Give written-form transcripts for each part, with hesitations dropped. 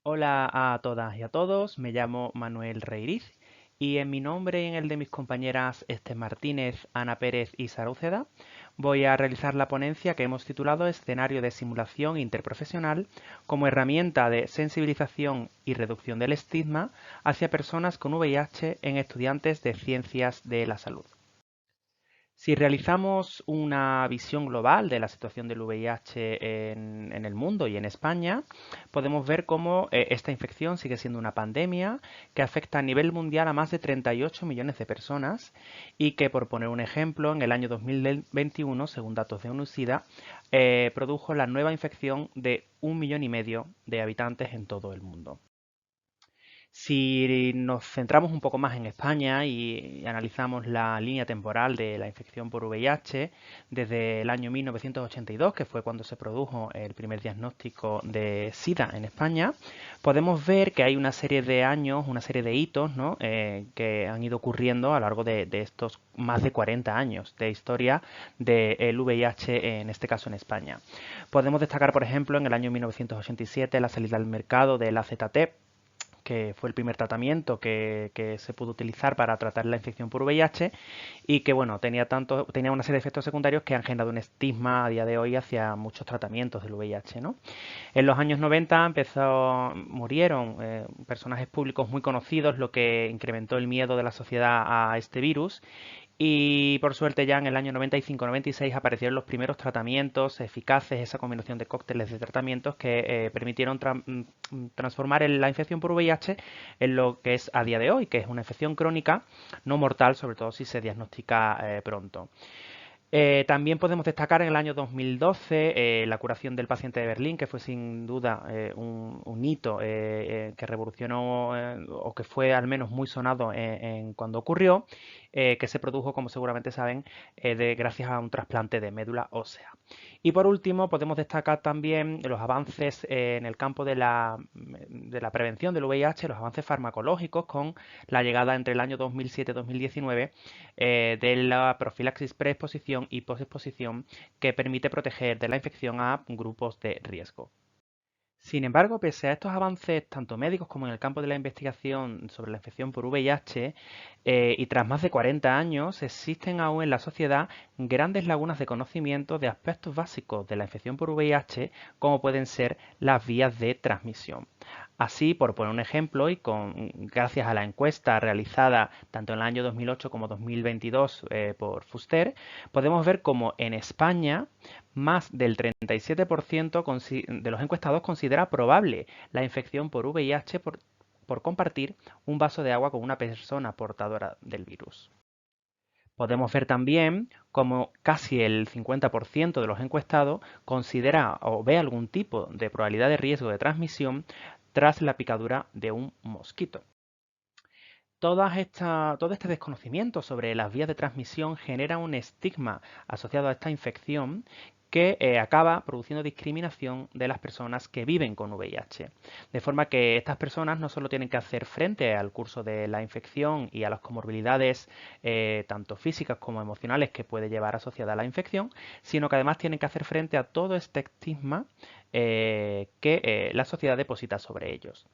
Hola a todas y a todos, me llamo Manuel Reiriz y en mi nombre y en el de mis compañeras Esther Martínez, Ana Pérez y Sara Uceda voy a realizar la ponencia que hemos titulado Escenario de simulación interprofesional como herramienta de sensibilización y reducción del estigma hacia personas con VIH en estudiantes de ciencias de la salud. Si realizamos una visión global de la situación del VIH en el mundo y en España, podemos ver cómo esta infección sigue siendo una pandemia que afecta a nivel mundial a más de 38 millones de personas y que, por poner un ejemplo, en el año 2021, según datos de UNICIDA, produjo la nueva infección de 1,5 millones de habitantes en todo el mundo. Si nos centramos un poco más en España y analizamos la línea temporal de la infección por VIH desde el año 1982, que fue cuando se produjo el primer diagnóstico de SIDA en España, podemos ver que hay una serie de años, una serie de hitos, ¿no? Que han ido ocurriendo a lo largo de estos más de 40 años de historia del VIH, en este caso en España. Podemos destacar, por ejemplo, en el año 1987 la salida al mercado del AZT, que fue el primer tratamiento que se pudo utilizar para tratar la infección por VIH y que bueno, tenía una serie de efectos secundarios que han generado un estigma a día de hoy hacia muchos tratamientos del VIH, ¿no? En los años 90 murieron personajes públicos muy conocidos, lo que incrementó el miedo de la sociedad a este virus. Y por suerte ya en el año 95-96 aparecieron los primeros tratamientos eficaces, esa combinación de cócteles de tratamientos que permitieron transformar la infección por VIH en lo que es a día de hoy, que es una infección crónica no mortal, sobre todo si se diagnostica pronto. También podemos destacar en el año 2012 la curación del paciente de Berlín, que fue sin duda un hito que revolucionó o que fue al menos muy sonado cuando ocurrió, que se produjo, como seguramente saben, gracias a un trasplante de médula ósea. Y por último, podemos destacar también los avances en el campo de la prevención del VIH, los avances farmacológicos con la llegada entre el año 2007 y 2019 de la profilaxis preexposición y posexposición, que permite proteger de la infección a grupos de riesgo. Sin embargo, pese a estos avances, tanto médicos como en el campo de la investigación sobre la infección por VIH, y tras más de 40 años, existen aún en la sociedad grandes lagunas de conocimiento de aspectos básicos de la infección por VIH, como pueden ser las vías de transmisión. Así, por poner un ejemplo, y gracias a la encuesta realizada tanto en el año 2008 como 2022 por Fuster, podemos ver cómo en España más del 37% de los encuestados considera probable la infección por VIH por compartir un vaso de agua con una persona portadora del virus. Podemos ver también cómo casi el 50% de los encuestados considera o ve algún tipo de probabilidad de riesgo de transmisión tras la picadura de un mosquito. Todo este desconocimiento sobre las vías de transmisión genera un estigma asociado a esta infección que acaba produciendo discriminación de las personas que viven con VIH. De forma que estas personas no solo tienen que hacer frente al curso de la infección y a las comorbilidades tanto físicas como emocionales que puede llevar asociada a la infección, sino que además tienen que hacer frente a todo este estigma que la sociedad deposita sobre ellos.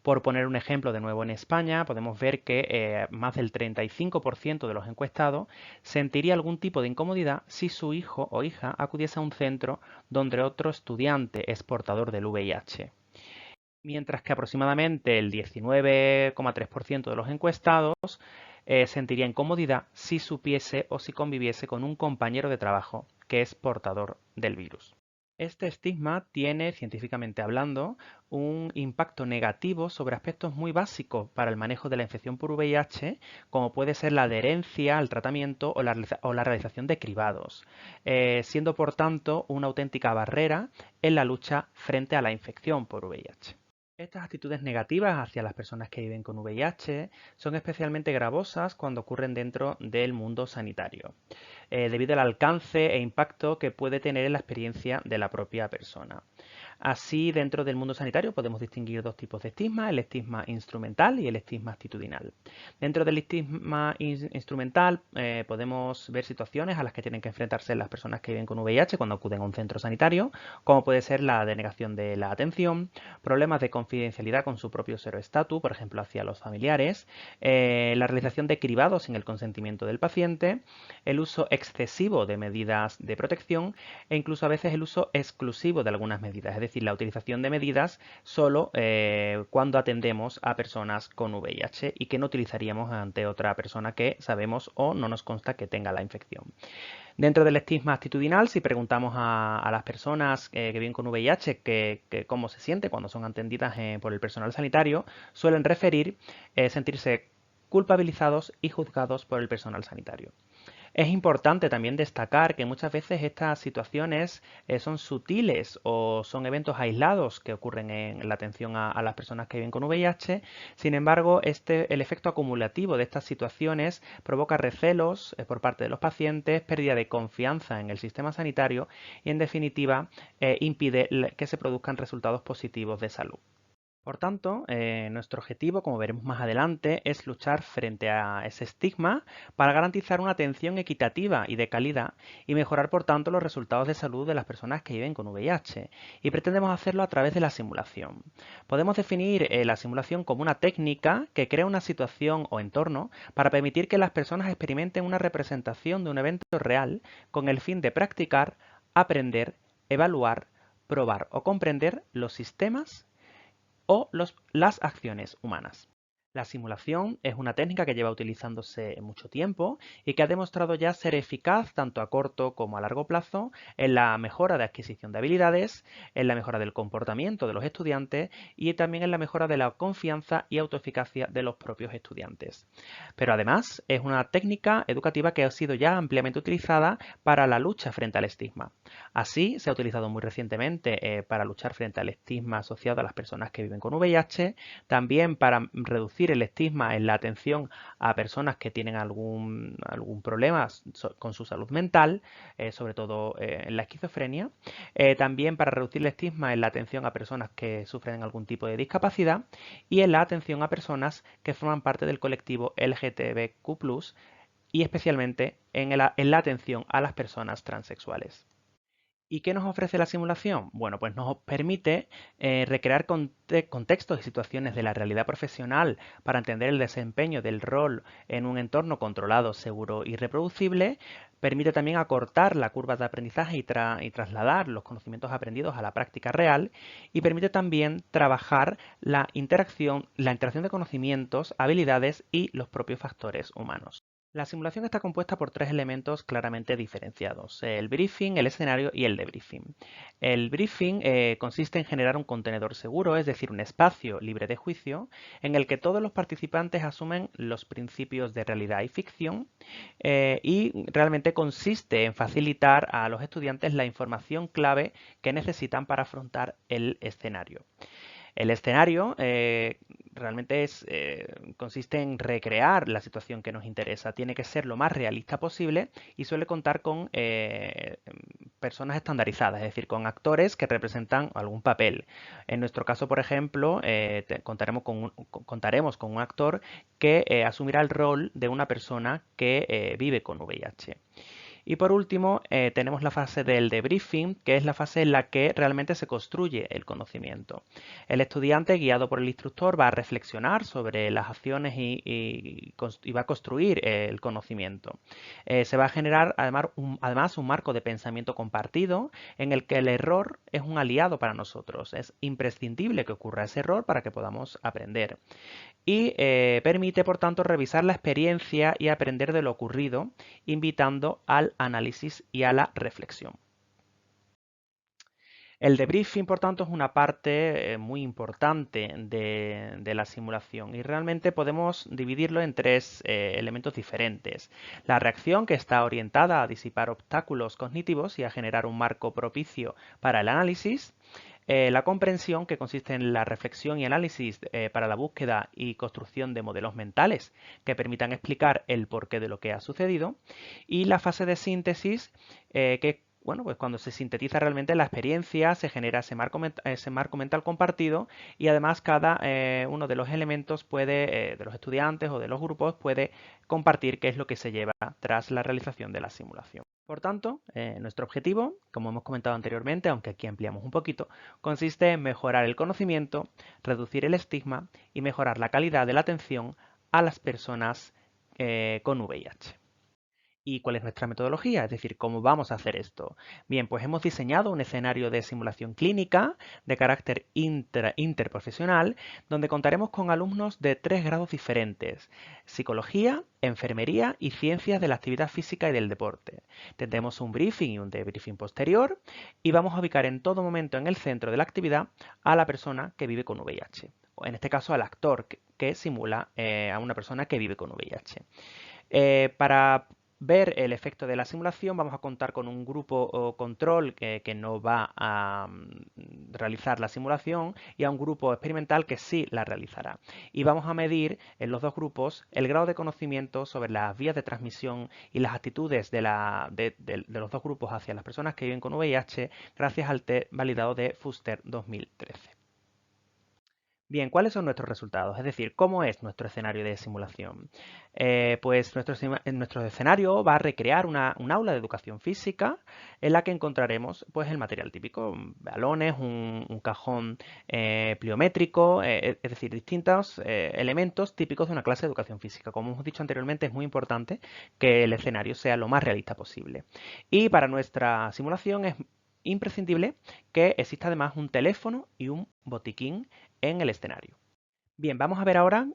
Por poner un ejemplo de nuevo en España, podemos ver que más del 35% de los encuestados sentiría algún tipo de incomodidad si su hijo o hija acudiese a un centro donde otro estudiante es portador del VIH. Mientras que aproximadamente el 19,3% de los encuestados sentiría incomodidad si supiese o si conviviese con un compañero de trabajo que es portador del virus. Este estigma tiene, científicamente hablando, un impacto negativo sobre aspectos muy básicos para el manejo de la infección por VIH, como puede ser la adherencia al tratamiento o la realización de cribados, siendo por tanto una auténtica barrera en la lucha frente a la infección por VIH. Estas actitudes negativas hacia las personas que viven con VIH son especialmente gravosas cuando ocurren dentro del mundo sanitario, debido al alcance e impacto que puede tener en la experiencia de la propia persona. Así, dentro del mundo sanitario podemos distinguir dos tipos de estigma, el estigma instrumental y el estigma actitudinal. Dentro del estigma instrumental podemos ver situaciones a las que tienen que enfrentarse las personas que viven con VIH cuando acuden a un centro sanitario, como puede ser la denegación de la atención, problemas de confidencialidad con su propio seroestatus, por ejemplo, hacia los familiares, la realización de cribados sin el consentimiento del paciente, el uso excesivo de medidas de protección e incluso a veces el uso exclusivo de algunas medidas, es decir, la utilización de medidas solo cuando atendemos a personas con VIH y que no utilizaríamos ante otra persona que sabemos o no nos consta que tenga la infección. Dentro del estigma actitudinal, si preguntamos a las personas que viven con VIH cómo se siente cuando son atendidas por el personal sanitario, suelen referir sentirse culpabilizados y juzgados por el personal sanitario. Es importante también destacar que muchas veces estas situaciones son sutiles o son eventos aislados que ocurren en la atención a las personas que viven con VIH. Sin embargo, el efecto acumulativo de estas situaciones provoca recelos por parte de los pacientes, pérdida de confianza en el sistema sanitario y, en definitiva, impide que se produzcan resultados positivos de salud. Por tanto, nuestro objetivo, como veremos más adelante, es luchar frente a ese estigma para garantizar una atención equitativa y de calidad y mejorar, por tanto, los resultados de salud de las personas que viven con VIH. Y pretendemos hacerlo a través de la simulación. Podemos definir la simulación como una técnica que crea una situación o entorno para permitir que las personas experimenten una representación de un evento real con el fin de practicar, aprender, evaluar, probar o comprender los sistemas o las acciones humanas. La simulación es una técnica que lleva utilizándose mucho tiempo y que ha demostrado ya ser eficaz tanto a corto como a largo plazo en la mejora de adquisición de habilidades, en la mejora del comportamiento de los estudiantes y también en la mejora de la confianza y autoeficacia de los propios estudiantes. Pero además es una técnica educativa que ha sido ya ampliamente utilizada para la lucha frente al estigma. Así, se ha utilizado muy recientemente para luchar frente al estigma asociado a las personas que viven con VIH, también para reducir el estigma en la atención a personas que tienen algún problema con su salud mental, sobre todo en la esquizofrenia, también para reducir el estigma en la atención a personas que sufren algún tipo de discapacidad y en la atención a personas que forman parte del colectivo LGTBQ+, y especialmente en la atención a las personas transexuales. ¿Y qué nos ofrece la simulación? Bueno, pues nos permite recrear contextos y situaciones de la realidad profesional para entender el desempeño del rol en un entorno controlado, seguro y reproducible. Permite también acortar la curva de aprendizaje y trasladar los conocimientos aprendidos a la práctica real. Y permite también trabajar la interacción de conocimientos, habilidades y los propios factores humanos. La simulación está compuesta por tres elementos claramente diferenciados: el briefing, el escenario y el debriefing. El briefing consiste en generar un contenedor seguro, es decir, un espacio libre de juicio, en el que todos los participantes asumen los principios de realidad y ficción y realmente consiste en facilitar a los estudiantes la información clave que necesitan para afrontar el escenario. El escenario realmente consiste en recrear la situación que nos interesa. Tiene que ser lo más realista posible y suele contar con personas estandarizadas, es decir, con actores que representan algún papel. En nuestro caso, por ejemplo, contaremos con un actor que asumirá el rol de una persona que vive con VIH. Y por último, tenemos la fase del debriefing, que es la fase en la que realmente se construye el conocimiento. El estudiante, guiado por el instructor, va a reflexionar sobre las acciones y va a construir el conocimiento. Se va a generar además un marco de pensamiento compartido en el que el error es un aliado para nosotros. Es imprescindible que ocurra ese error para que podamos aprender. Y permite, por tanto, revisar la experiencia y aprender de lo ocurrido, invitando al análisis y a la reflexión. El debriefing, por tanto, es una parte muy importante de la simulación y realmente podemos dividirlo en tres elementos diferentes. La reacción, que está orientada a disipar obstáculos cognitivos y a generar un marco propicio para el análisis. La comprensión, que consiste en la reflexión y análisis para la búsqueda y construcción de modelos mentales que permitan explicar el porqué de lo que ha sucedido. Y la fase de síntesis, que bueno, pues cuando se sintetiza realmente la experiencia, se genera ese marco mental compartido y además cada uno de los elementos puede, de los estudiantes o de los grupos, puede compartir qué es lo que se lleva tras la realización de la simulación. Por tanto, nuestro objetivo, como hemos comentado anteriormente, aunque aquí ampliamos un poquito, consiste en mejorar el conocimiento, reducir el estigma y mejorar la calidad de la atención a las personas con VIH. ¿Y cuál es nuestra metodología? Es decir, ¿cómo vamos a hacer esto? Bien, pues hemos diseñado un escenario de simulación clínica de carácter interprofesional, donde contaremos con alumnos de 3 grados diferentes: psicología, enfermería y ciencias de la actividad física y del deporte. Tendremos un briefing y un debriefing posterior y vamos a ubicar en todo momento en el centro de la actividad a la persona que vive con VIH, o en este caso al actor que simula a una persona que vive con VIH. Para ver el efecto de la simulación vamos a contar con un grupo o control que no va a realizar la simulación y a un grupo experimental que sí la realizará. Y vamos a medir en los dos grupos el grado de conocimiento sobre las vías de transmisión y las actitudes de los dos grupos hacia las personas que viven con VIH gracias al test validado de Fuster 2013. Bien, ¿cuáles son nuestros resultados? Es decir, ¿cómo es nuestro escenario de simulación? Pues nuestro escenario va a recrear un aula de educación física en la que encontraremos pues, el material típico: balones, un cajón pliométrico, es decir, distintos elementos típicos de una clase de educación física. Como hemos dicho anteriormente, es muy importante que el escenario sea lo más realista posible. Y para nuestra simulación es imprescindible que exista además un teléfono y un botiquín en el escenario. Bien, vamos a ver ahora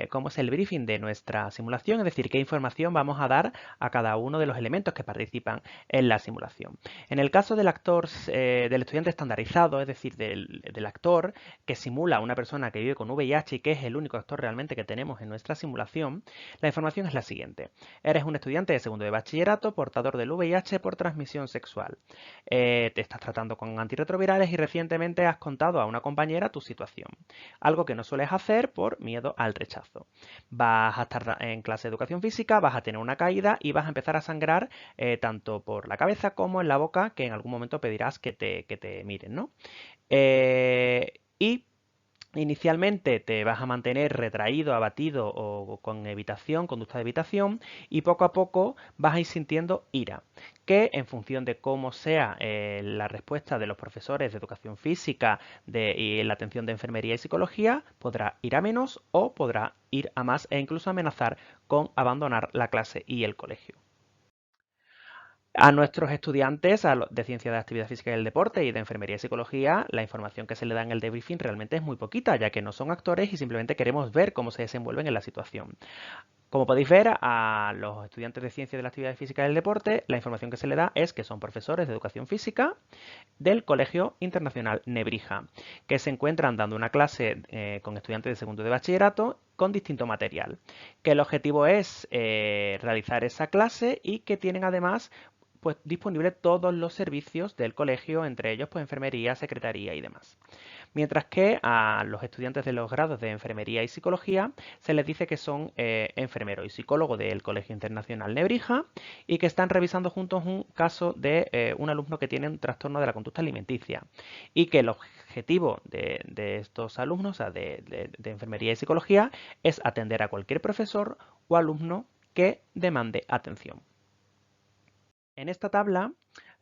cómo es el briefing de nuestra simulación, es decir, qué información vamos a dar a cada uno de los elementos que participan en la simulación. En el caso del actor, del estudiante estandarizado, es decir, del actor que simula a una persona que vive con VIH y que es el único actor realmente que tenemos en nuestra simulación, la información es la siguiente: eres un estudiante de segundo de bachillerato portador del VIH por transmisión sexual. Te estás tratando con antirretrovirales y recientemente has contado a una compañera tu situación, algo que no sueles hacer por miedo al rechazo. Vas a estar en clase de educación física, vas a tener una caída y vas a empezar a sangrar tanto por la cabeza como en la boca, que en algún momento pedirás que te miren, ¿no? Y inicialmente te vas a mantener retraído, abatido o con evitación, conducta de evitación, y poco a poco vas a ir sintiendo ira, que en función de cómo sea la respuesta de los profesores de educación física y la atención de enfermería y psicología, podrá ir a menos o podrá ir a más e incluso amenazar con abandonar la clase y el colegio. A nuestros estudiantes de Ciencia de la Actividad Física y el Deporte y de Enfermería y Psicología, la información que se le da en el debriefing realmente es muy poquita, ya que no son actores y simplemente queremos ver cómo se desenvuelven en la situación. Como podéis ver, a los estudiantes de Ciencia de la Actividad Física y el Deporte, la información que se le da es que son profesores de Educación Física del Colegio Internacional Nebrija, que se encuentran dando una clase con estudiantes de segundo de bachillerato con distinto material, que el objetivo es realizar esa clase y que tienen además pues disponible todos los servicios del colegio, entre ellos pues enfermería, secretaría y demás. Mientras que a los estudiantes de los grados de enfermería y psicología se les dice que son enfermero y psicólogo del Colegio Internacional Nebrija y que están revisando juntos un caso de un alumno que tiene un trastorno de la conducta alimenticia, y que el objetivo de estos alumnos, o sea, de enfermería y psicología, es atender a cualquier profesor o alumno que demande atención. En esta tabla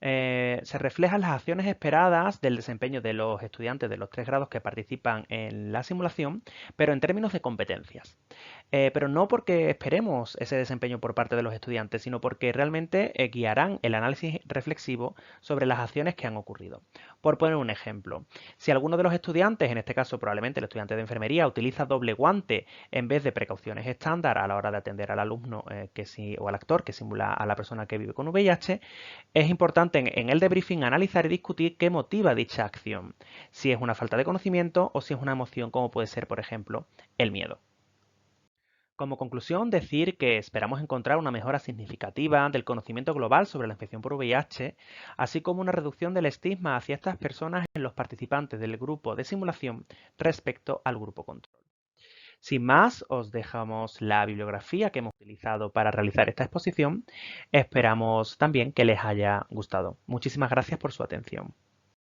se reflejan las acciones esperadas del desempeño de los estudiantes de los 3 grados que participan en la simulación, pero en términos de competencias. Pero no porque esperemos ese desempeño por parte de los estudiantes, sino porque realmente guiarán el análisis reflexivo sobre las acciones que han ocurrido. Por poner un ejemplo, si alguno de los estudiantes, en este caso probablemente el estudiante de enfermería, utiliza doble guante en vez de precauciones estándar a la hora de atender al alumno o al actor que simula a la persona que vive con VIH, es importante en el debriefing analizar y discutir qué motiva dicha acción, si es una falta de conocimiento o si es una emoción como puede ser, por ejemplo, el miedo. Como conclusión, decir que esperamos encontrar una mejora significativa del conocimiento global sobre la infección por VIH, así como una reducción del estigma hacia estas personas en los participantes del grupo de simulación respecto al grupo control. Sin más, os dejamos la bibliografía que hemos utilizado para realizar esta exposición. Esperamos también que les haya gustado. Muchísimas gracias por su atención.